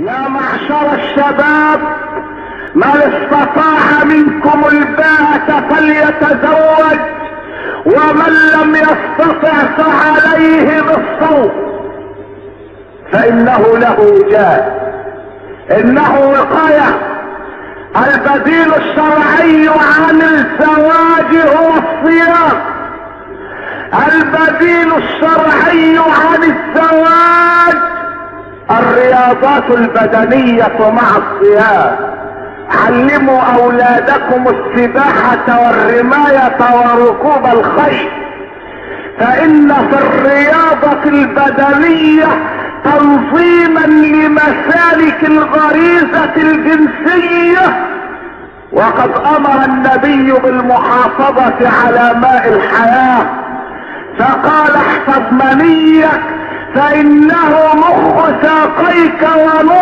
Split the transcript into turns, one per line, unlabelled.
يا معشر الشباب، من استطاع منكم الباءة فليتزوج، ومن لم يستطع فعليه بالصوم، فانه له وجاء، انه وقاية. البديل الشرعي عن الزواج هو الصيام. البديل الشرعي عن الزواج الرياضات البدنية مع الصيام. علموا اولادكم السباحة والرماية وركوب الخيل، فان في الرياضة البدنية تنظيما لمسالك الغريزة الجنسية، وقد امر النبي بالمحافظة على ماء الحياة، فقال احفظ منيك فانه مخ ساقيك ونور